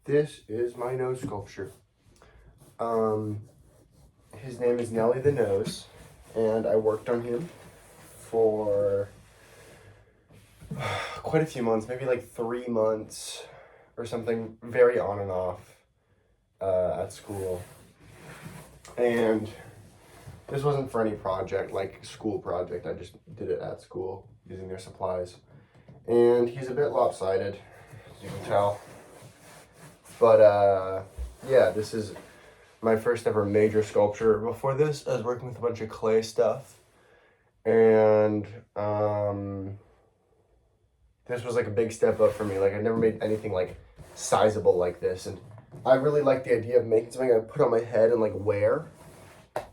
This is my nose sculpture. His name is Nelly the Nose, and I worked on him for quite a few months, maybe like 3 months or something, very on and off at school. And this wasn't for any project, like school project. I just did it at school using their supplies. And he's a bit lopsided, as you can tell. But yeah, this is my first ever major sculpture. Before this, I was working with a bunch of clay stuff. And this was like a big step up for me. Like, I never made anything like sizable like this. And I really like the idea of making something I put on my head and like wear.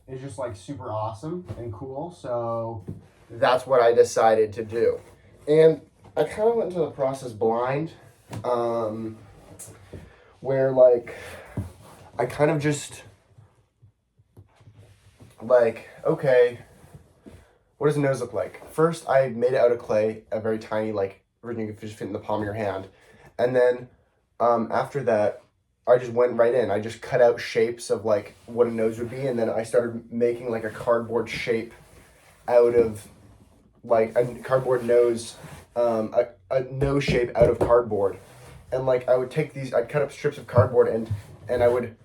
It's just like super awesome and cool. So that's what I decided to do. And I kind of went into the process blind, where like I kind of just like, okay, what does a nose look like? First, I made it out of clay, a very tiny, like, you could just fit in the palm of your hand. And then after that, I just went right in. I just cut out shapes of like what a nose would be, and then I started making like a cardboard shape out of like a cardboard nose, a nose shape out of cardboard. And like I would take these, I'd cut up strips of cardboard and I would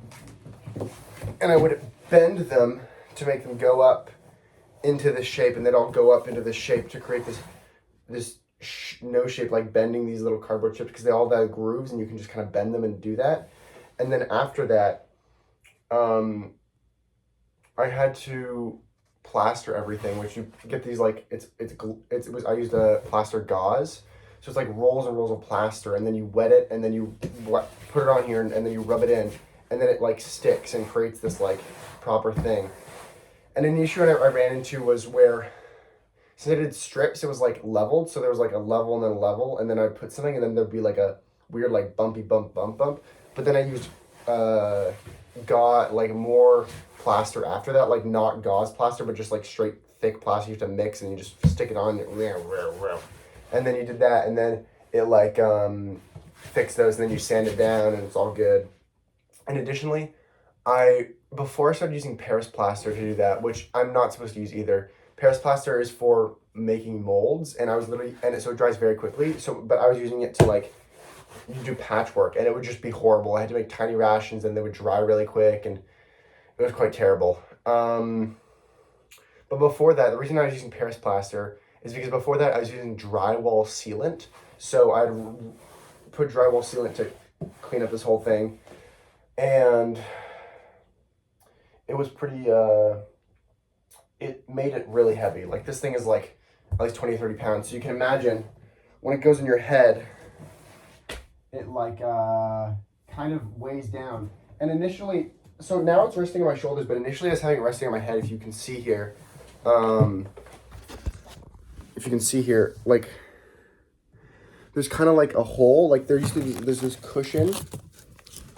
bend them to make them go up into this shape, and they'd all go up into this shape to create this nose shape, like bending these little cardboard chips because they all have grooves and you can just kind of bend them and do that. And then after that, I had to plaster everything, which you get these like I used a plaster gauze, so it's like rolls and rolls of plaster, and then you wet it, and then you put it on here, and then you rub it in, and then it like sticks and creates this like proper thing. And an issue I ran into was where, since I did strips, it was like leveled, so there was like a level and then a level, and then I'd put something, and then there'd be like a weird like bumpy bump. But then I used like more plaster after that, like not gauze plaster, but just like straight thick plaster you have to mix, and you just stick it on, and then you did that, and then it like fixed those, and then you sand it down, and it's all good. And additionally, before I started using Paris plaster to do that, which I'm not supposed to use either. Paris plaster is for making molds, and so it dries very quickly. But I was using it to like do patchwork, and it would just be horrible. I had to make tiny rations, and they would dry really quick, and it was quite terrible. But before that, the reason I was using Paris plaster is because before that I was using drywall sealant. So I'd put drywall sealant to clean up this whole thing, and it was pretty, it made it really heavy. Like this thing is like at least 20, 30 pounds. So you can imagine when it goes in your head, it like kind of weighs down. And initially, so now it's resting on my shoulders, but initially I was having it resting on my head. If you can see here, like there's kind of like a hole. Like there's this cushion.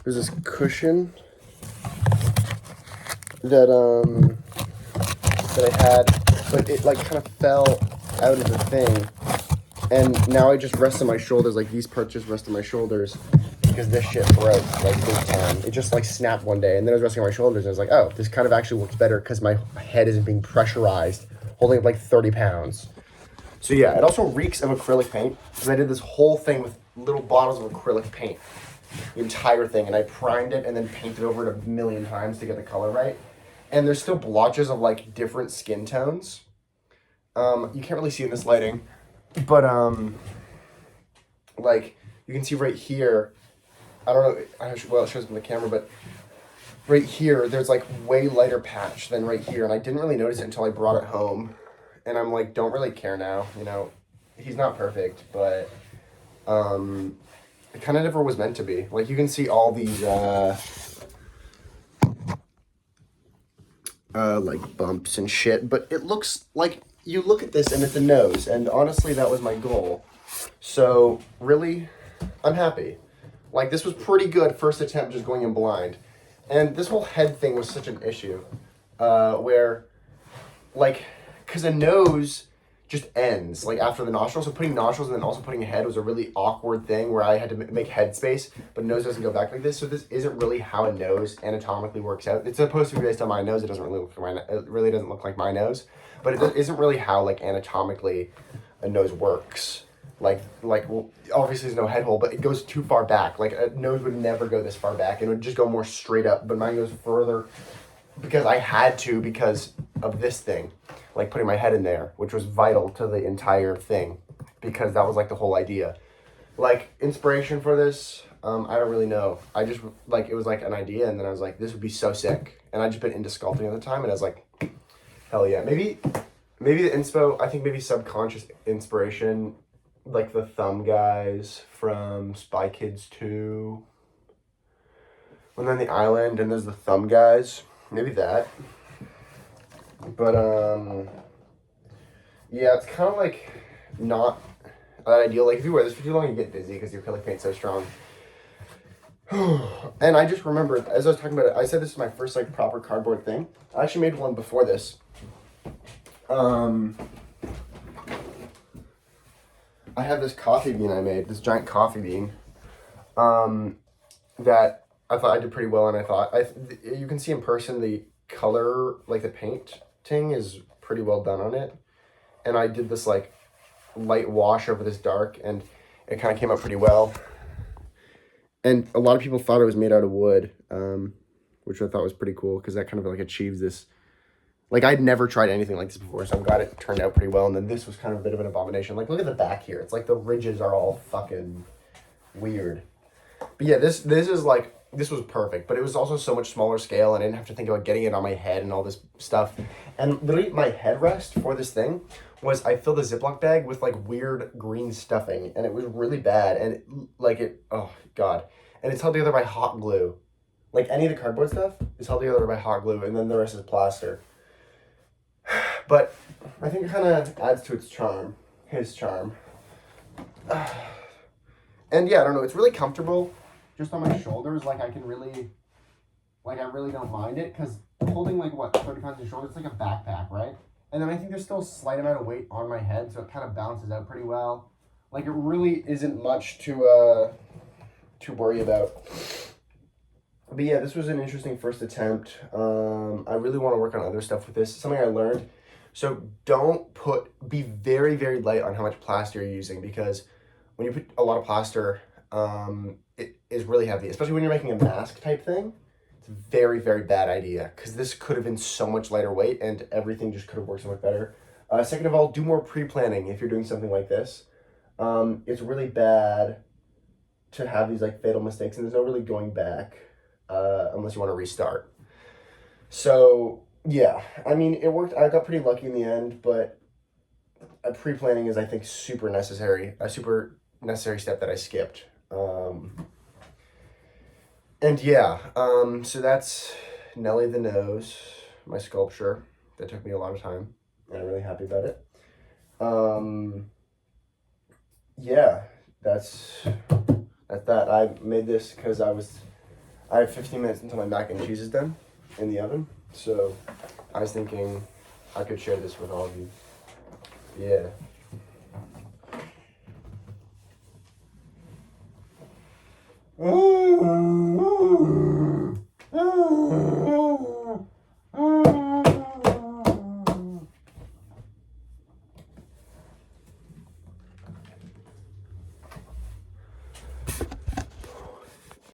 There's this cushion that I had, but it like kind of fell out of the thing, and now I just rest on my shoulders. Like these parts just rest on my shoulders because this shit broke like big time. It just like snapped one day, and then I was resting on my shoulders, and I was like, oh, this kind of actually works better because my head isn't being pressurized, holding up like 30 pounds. So yeah, it also reeks of acrylic paint because I did this whole thing with little bottles of acrylic paint, the entire thing, and I primed it and then painted over it a million times to get the color right. And there's still blotches of like different skin tones. You can't really see in this lighting, but like you can see right here. I don't know. Well, it shows in the camera, but right here there's like way lighter patch than right here, and I didn't really notice it until I brought it home, and I'm like, don't really care now. You know, he's not perfect, but it kind of never was meant to be. Like you can see all these like bumps and shit, but it looks like, you look at this and it's a nose, and honestly that was my goal. So really, I'm happy. Like this was pretty good first attempt, just going in blind. And this whole head thing was such an issue, where like, cause a nose just ends, like after the nostrils. So putting nostrils and then also putting a head was a really awkward thing where I had to make head space, but nose doesn't go back like this. So this isn't really how a nose anatomically works out. It's supposed to be based on my nose. It doesn't really look like it really doesn't look like my nose, but it isn't really how like anatomically a nose works. Like well, obviously there's no head hole, but it goes too far back. Like a nose would never go this far back, and it would just go more straight up. But mine goes further because I had to because of this thing, like putting my head in there, which was vital to the entire thing, because that was like the whole idea. Like inspiration for this, I don't really know. I just like it was like an idea, and then I was like, this would be so sick. And I just been into sculpting at the time, and I was like, hell yeah, maybe the inspo. I think maybe subconscious inspiration, like the Thumb guys from Spy Kids 2. When they're on the island and there's the Thumb guys. Maybe that. But, yeah, it's kind of like not that ideal. Like, if you wear this for too long, you get dizzy because your acrylic paint's so strong. And I just remembered, as I was talking about it, I said this is my first, like, proper cardboard thing. I actually made one before this. I had this coffee bean I made, this giant coffee bean, that I thought I did pretty well, and I thought, you can see in person the color, like the painting is pretty well done on it. And I did this like light wash over this dark, and it kind of came out pretty well. And a lot of people thought it was made out of wood, which I thought was pretty cool, because that kind of like achieves this. Like, I'd never tried anything like this before, so I'm glad it turned out pretty well. And then this was kind of a bit of an abomination. Like, look at the back here. It's like the ridges are all fucking weird. But yeah, this is like, this was perfect. But it was also so much smaller scale, and I didn't have to think about getting it on my head and all this stuff. And literally, my headrest for this thing was I filled a Ziploc bag with like weird green stuffing, and it was really bad. And oh God. And it's held together by hot glue. Like any of the cardboard stuff is held together by hot glue, and then the rest is plaster. But I think it kind of adds to its charm, his charm. And yeah, I don't know, it's really comfortable just on my shoulders. Like I really don't mind it, because holding like, what, 30 pounds on your shoulder, it's like a backpack, right? And then I think there's still a slight amount of weight on my head, so it kind of balances out pretty well. Like it really isn't much to worry about. But yeah, this was an interesting first attempt. I really want to work on other stuff with this. Something I learned. So be very, very light on how much plaster you're using, because when you put a lot of plaster, it is really heavy, especially when you're making a mask type thing. It's a very, very bad idea, because this could have been so much lighter weight and everything just could have worked so much better. Second of all, do more pre-planning if you're doing something like this. It's really bad to have these like fatal mistakes, and there's no really going back unless you want to restart. So yeah, I mean, it worked. I got pretty lucky in the end, but pre-planning is, I think, a super necessary step that I skipped. And yeah, so that's Nelly the Nose, my sculpture. That took me a lot of time, and I'm really happy about it. Yeah, that's that. I made this because I have 15 minutes until my mac and cheese is done in the oven. So I was thinking I could share this with all of you. Yeah. Oh.